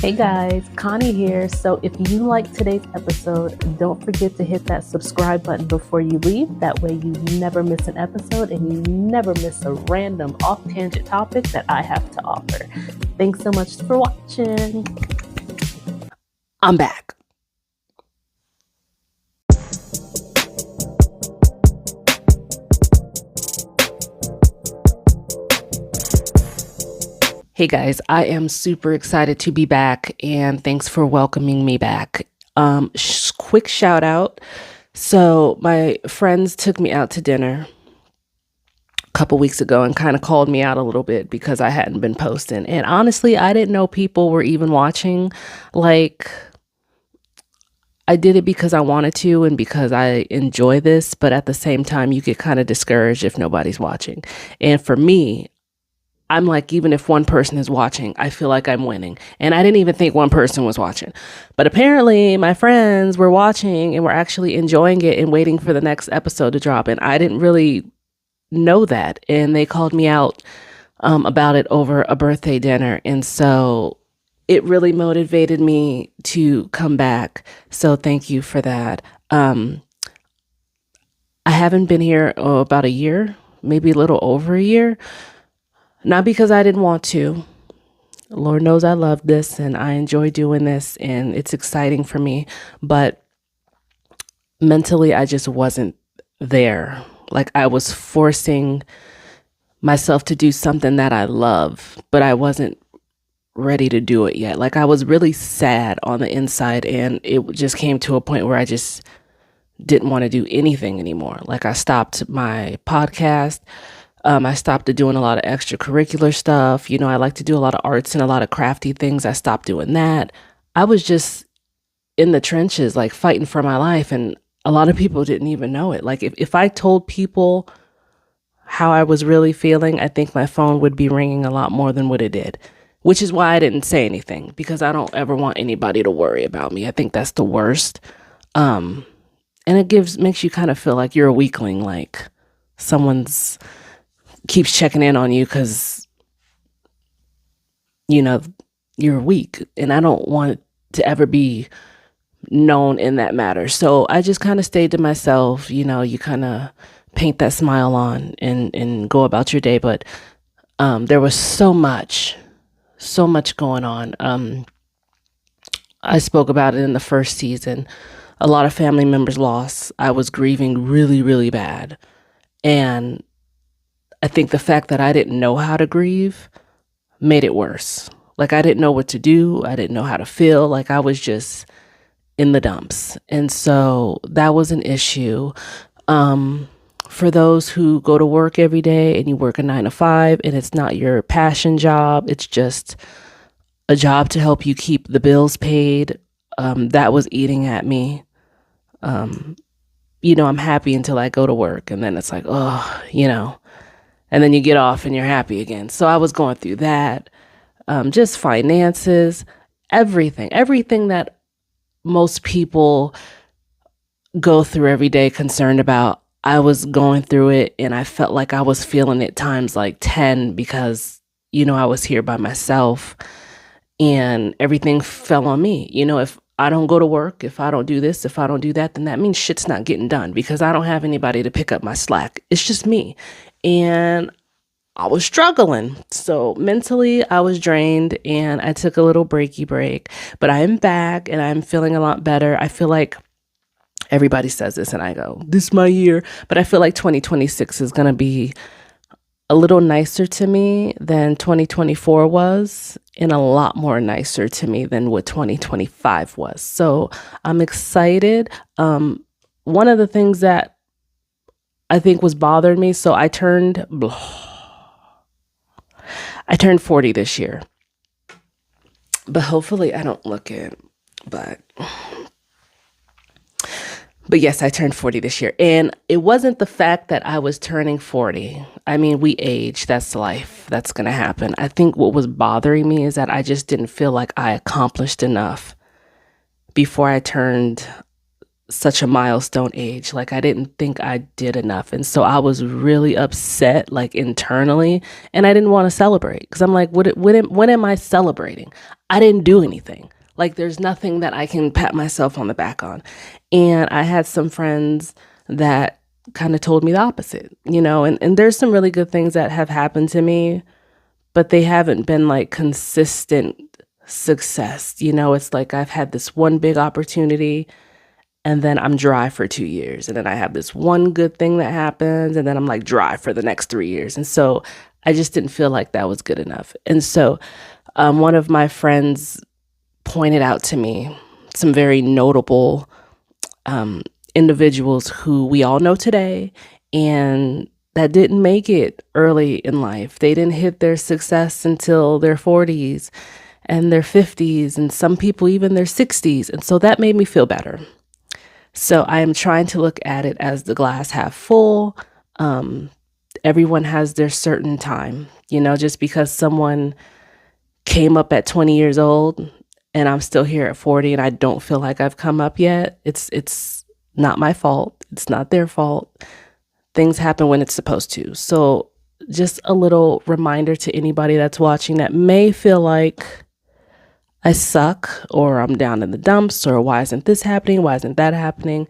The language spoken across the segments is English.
Hey guys, Connie here. So if you like today's episode, don't forget to hit that subscribe button before you leave. That way you never miss an episode and you never miss a random off-tangent topic that I have to offer. Thanks so much for watching. I'm back. Hey guys, I am super excited to be back and thanks for welcoming me back. Quick shout out. So my friends took me out to dinner a couple weeks ago and kind of called me out a little bit because I hadn't been posting. And honestly, I didn't know people were even watching. Like, I did it because I wanted to and because I enjoy this, but at the same time, you get kind of discouraged if nobody's watching. And for me, I'm like, even if one person is watching, I feel like I'm winning. And I didn't even think one person was watching. But apparently my friends were watching and were actually enjoying it and waiting for the next episode to drop. And I didn't really know that. And they called me out about it over a birthday dinner. And so it really motivated me to come back. So thank you for that. I haven't been here about a year, maybe a little over a year. Not because I didn't want to. Lord knows I love this and I enjoy doing this and it's exciting for me. But mentally, I just wasn't there. Like I was forcing myself to do something that I love, but I wasn't ready to do it yet. Like I was really sad on the inside and it just came to a point where I just didn't want to do anything anymore. Like I stopped my podcast. I stopped doing a lot of extracurricular stuff. You know, I like to do a lot of arts and a lot of crafty things. I stopped doing that. I was just in the trenches, like fighting for my life. And a lot of people didn't even know it. Like if I told people how I was really feeling, I think my phone would be ringing a lot more than what it did, which is why I didn't say anything because I don't ever want anybody to worry about me. I think that's the worst. And it makes you kind of feel like you're a weakling, like someone's keeps checking in on you because, you know, you're weak. And I don't want to ever be known in that matter. So I just kind of stayed to myself. You know, you kind of paint that smile on and go about your day. But there was so much going on. I spoke about it in the first season. A lot of family members lost. I was grieving really, really bad. And I think the fact that I didn't know how to grieve made it worse. Like I didn't know what to do. I didn't know how to feel. Like I was just in the dumps. And so that was an issue. For those who go to work every day and you work a 9-to-5 and it's not your passion job, it's just a job to help you keep the bills paid. That was eating at me. You know, I'm happy until I go to work and then it's like, oh, you know. And then you get off and you're happy again. So I was going through that, just finances, everything that most people go through every day concerned about. I was going through it and I felt like I was feeling it times like 10 because, you know, I was here by myself and everything fell on me. You know, if I don't go to work, if I don't do this, if I don't do that, then that means shit's not getting done because I don't have anybody to pick up my slack. It's just me. And I was struggling. So mentally I was drained and I took a little break, but I am back and I'm feeling a lot better. I feel like everybody says this and I go, this is my year, but I feel like 2026 is going to be a little nicer to me than 2024 was and a lot more nicer to me than what 2025 was. So I'm excited. One of the things that I think was bothering me. So I turned 40 this year, but hopefully I don't look it, but yes, I turned 40 this year. And it wasn't the fact that I was turning 40. I mean, we age, that's life. That's going to happen. I think what was bothering me is that I just didn't feel like I accomplished enough before I turned such a milestone age. Like I didn't think I did enough. And so I was really upset, like internally, and I didn't want to celebrate because I'm like, when am I celebrating? I didn't do anything. Like there's nothing that I can pat myself on the back on. And I had some friends that kind of told me the opposite, and there's some really good things that have happened to me, but they haven't been like consistent success. It's like I've had this one big opportunity and then I'm dry for 2 years. And then I have this one good thing that happens, and then I'm like dry for the next 3 years. And so I just didn't feel like that was good enough. And so one of my friends pointed out to me some very notable individuals who we all know today and that didn't make it early in life. They didn't hit their success until their 40s and their 50s, and some people even their 60s. And so that made me feel better. So I am trying to look at it as the glass half full. Everyone has their certain time, just because someone came up at 20 years old and I'm still here at 40 and I don't feel like I've come up yet. It's not my fault. It's not their fault. Things happen when it's supposed to. So just a little reminder to anybody that's watching that may feel like I suck or I'm down in the dumps or why isn't this happening? Why isn't that happening?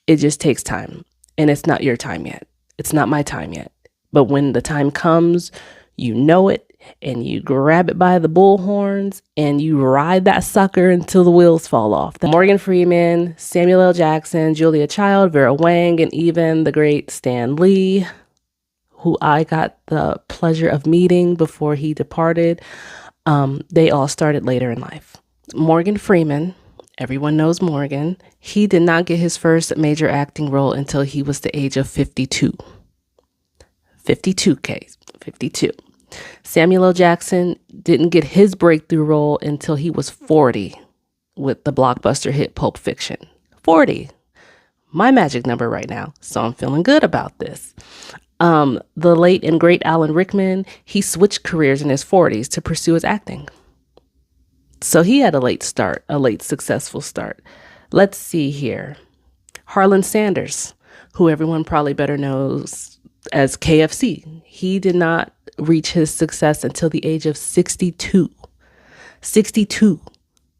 It just takes time, and it's not your time yet. It's not my time yet. But when the time comes, you know it, and you grab it by the bullhorns and you ride that sucker until the wheels fall off. Morgan Freeman, Samuel L. Jackson, Julia Child, Vera Wang, and even the great Stan Lee, who I got the pleasure of meeting before he departed. They all started later in life. Morgan Freeman, everyone knows Morgan. He did not get his first major acting role until he was the age of 52. 52. Samuel L. Jackson didn't get his breakthrough role until he was 40 with the blockbuster hit Pulp Fiction. 40. My magic number right now. So I'm feeling good about this. The late and great Alan Rickman, he switched careers in his 40s to pursue his acting. So he had a late successful start. Let's see here. Harlan Sanders, who everyone probably better knows as KFC. He did not reach his success until the age of 62. 62.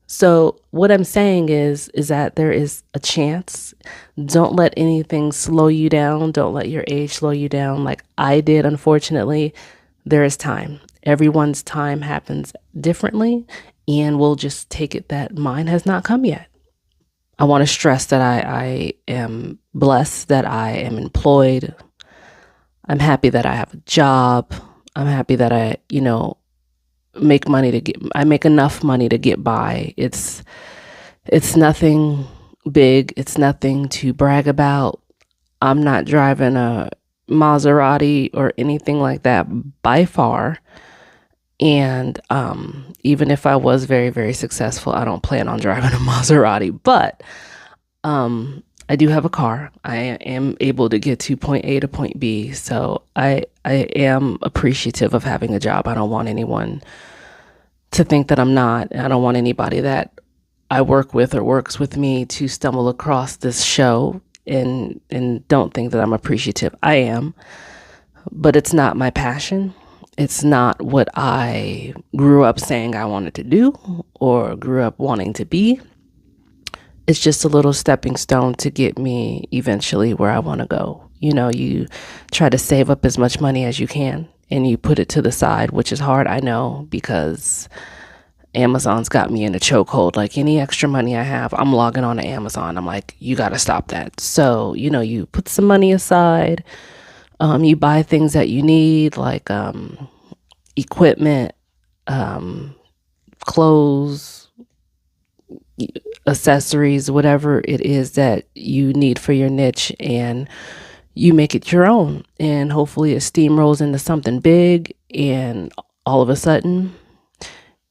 So what I'm saying is that there is a chance. Don't let anything slow you down. Don't let your age slow you down like I did, unfortunately. There is time. Everyone's time happens differently, and we'll just take it that mine has not come yet. I want to stress that I am blessed, that I am employed. I'm happy that I have a job. I'm happy that I, I make enough money to get by. It's nothing big. It's nothing to brag about. I'm not driving a Maserati or anything like that by far. And even if I was very, very successful, I don't plan on driving a Maserati. But I do have a car. I am able to get to point A to point B. So I am appreciative of having a job. I don't want anyone to think that I'm not. I don't want anybody that I work with or works with me to stumble across this show and don't think that I'm appreciative. I am, but it's not my passion. It's not what I grew up saying I wanted to do or grew up wanting to be. It's just a little stepping stone to get me eventually where I want to go. You try to save up as much money as you can and you put it to the side, which is hard, I know, because Amazon's got me in a chokehold. Like any extra money I have, I'm logging on to Amazon. I'm like, you got to stop that. So, you put some money aside. You buy things that you need, like equipment, clothes, accessories, whatever it is that you need for your niche, and you make it your own. And hopefully it steamrolls into something big, and all of a sudden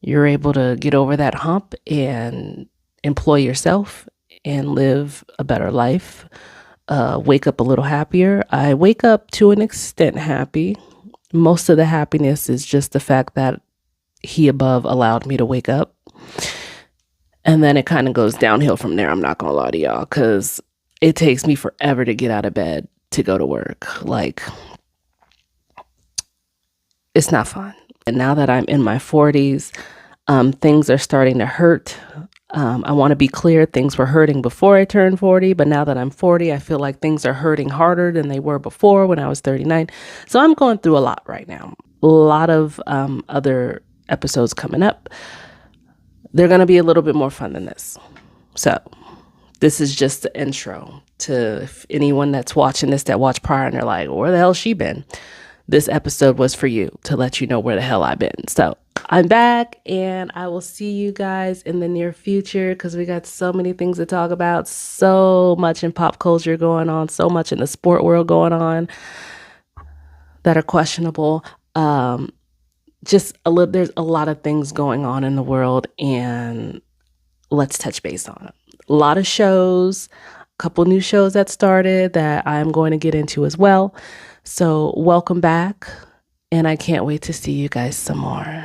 you're able to get over that hump and employ yourself and live a better life. Wake up a little happier. I wake up to an extent happy. Most of the happiness is just the fact that he above allowed me to wake up. And then it kind of goes downhill from there. I'm not going to lie to y'all, because it takes me forever to get out of bed to go to work. Like, it's not fun. And now that I'm in my 40s, things are starting to hurt. I want to be clear, things were hurting before I turned 40, but now that I'm 40, I feel like things are hurting harder than they were before when I was 39. So I'm going through a lot right now. A lot of other episodes coming up. They're going to be a little bit more fun than this. So this is just the intro to anyone that's watching this that watched prior and they're like, where the hell's she been? This episode was for you, to let you know where the hell I've been. So I'm back, and I will see you guys in the near future, because we got so many things to talk about, so much in pop culture going on, so much in the sport world going on that are questionable. There's a lot of things going on in the world, and let's touch base on it. A lot of shows, a couple new shows that started that I'm going to get into as well. So welcome back, and I can't wait to see you guys some more.